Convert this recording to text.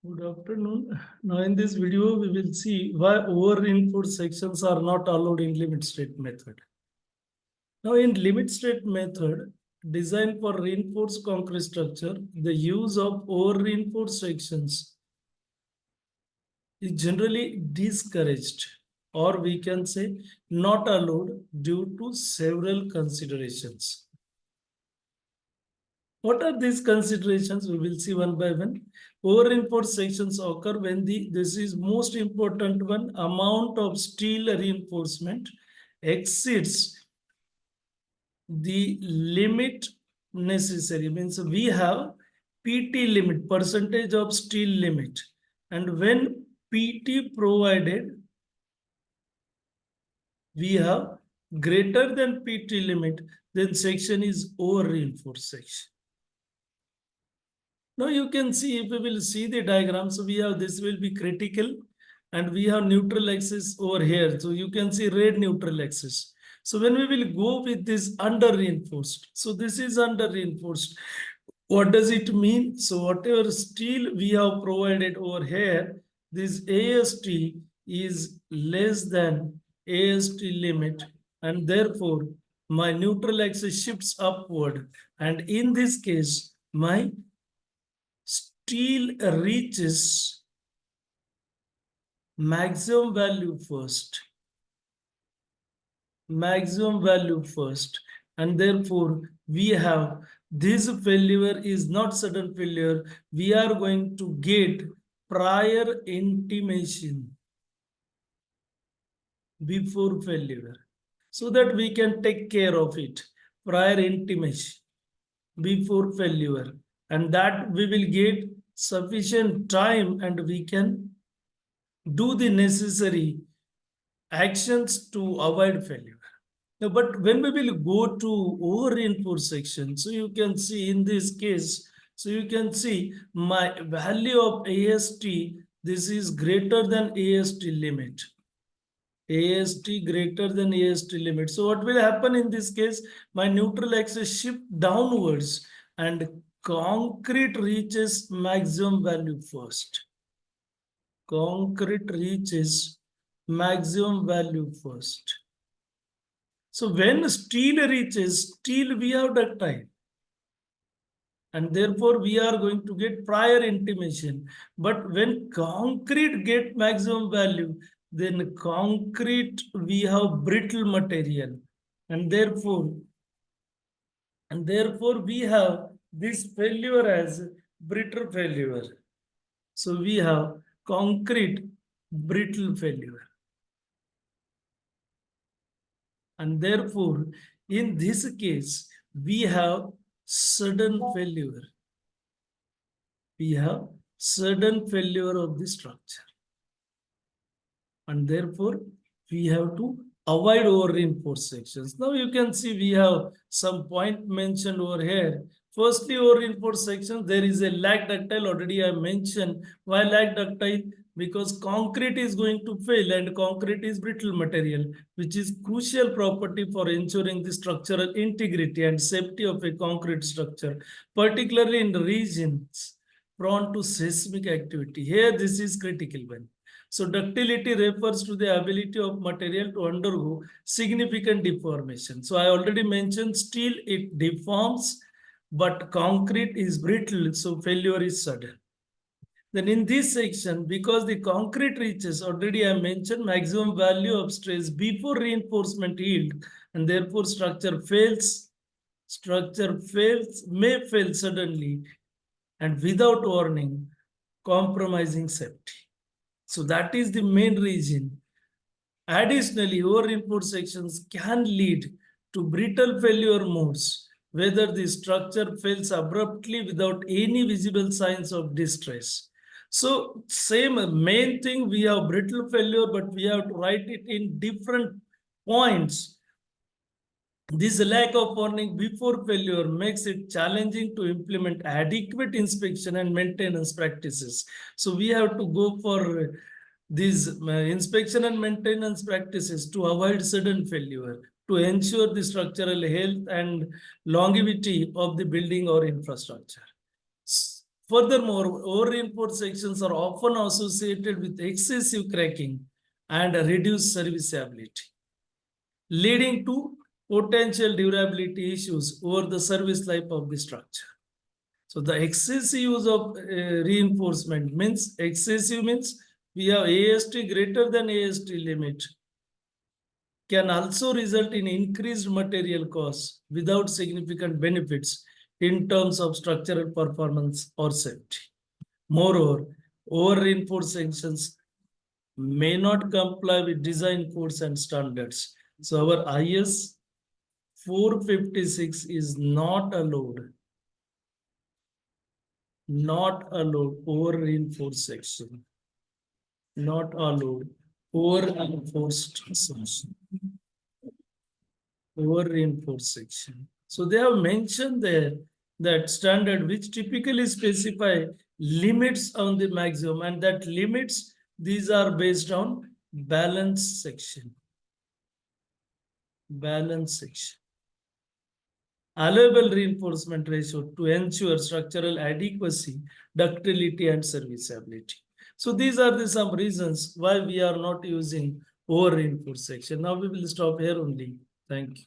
Good afternoon. Now in this video, we will see why over-reinforced sections are not allowed in limit state method. Now in limit state method, designed for reinforced concrete structure, the use of over-reinforced sections is generally discouraged, or we can say not allowed due to several considerations. What are these considerations? We will see one by one. Over-reinforced sections occur when this is most important one, amount of steel reinforcement exceeds the limit necessary. Means we have PT limit, percentage of steel limit. And when PT provided, we have greater than PT limit, then section is over-reinforced section. Now you can see, if we will see the diagram, so we have this will be critical and we have neutral axis over here. So you can see red neutral axis. So when we will go with this under reinforced, so this is under reinforced. What does it mean? So whatever steel we have provided over here, this AST is less than AST limit, and therefore my neutral axis shifts upward. And in this case, my steel reaches maximum value first. Maximum value first. And therefore, we have this failure is not sudden failure. We are going to get prior intimation before failure, so that we can take care of it. Prior intimation before failure. And that we will get sufficient time and we can do the necessary actions to avoid failure. Now, but when we will go to over-reinforced section, so you can see in this case, so you can see my value of AST, this is greater than AST limit. AST greater than AST limit. So what will happen in this case? My neutral axis shift downwards and concrete reaches maximum value first. Concrete reaches maximum value first. So when steel reaches, steel we have ductile. And therefore we are going to get prior intimation. But when concrete get maximum value, then concrete we have brittle material. And therefore we have this failure as brittle failure. So we have concrete brittle failure. And therefore, in this case, we have sudden failure. We have sudden failure of the structure. And therefore, we have to avoid over-reinforced sections. Now you can see we have some point mentioned over here. Firstly, over-reinforced sections, there is a lag ductile. Already I mentioned why lag ductile, because concrete is going to fail and concrete is brittle material, which is crucial property for ensuring the structural integrity and safety of a concrete structure, particularly in regions prone to seismic activity. Here, this is critical one. So ductility refers to the ability of material to undergo significant deformation. So I already mentioned steel, it deforms, but concrete is brittle, so failure is sudden. Then in this section, because the concrete reaches, already I mentioned, maximum value of stress before reinforcement yield, and therefore structure fails, may fail suddenly and without warning, compromising safety. So that is the main reason. Additionally, over-reinforced sections can lead to brittle failure modes, whether the structure fails abruptly without any visible signs of distress. So same main thing, we have brittle failure, but we have to write it in different points. This lack of warning before failure makes it challenging to implement adequate inspection and maintenance practices. So we have to go for these inspection and maintenance practices to avoid sudden failure, to ensure the structural health and longevity of the building or infrastructure. Furthermore, over-reinforced sections are often associated with excessive cracking and reduced serviceability, leading to potential durability issues over the service life of the structure. So the excessive use of reinforcement means excessive means we have AST greater than AST limit can also result in increased material costs without significant benefits in terms of structural performance or safety. Moreover, over-reinforced sections may not comply with design codes and standards. So our IS 456 is not allowed over-reinforced section, not allowed over-reinforced section, over-reinforced section. So they have mentioned there that standard which typically specify limits on the maximum, and that limits, these are based on balance section. Balance section. Allowable reinforcement ratio to ensure structural adequacy, ductility, and serviceability. So these are the some reasons why we are not using over reinforced section. Now we will stop here only. Thank you.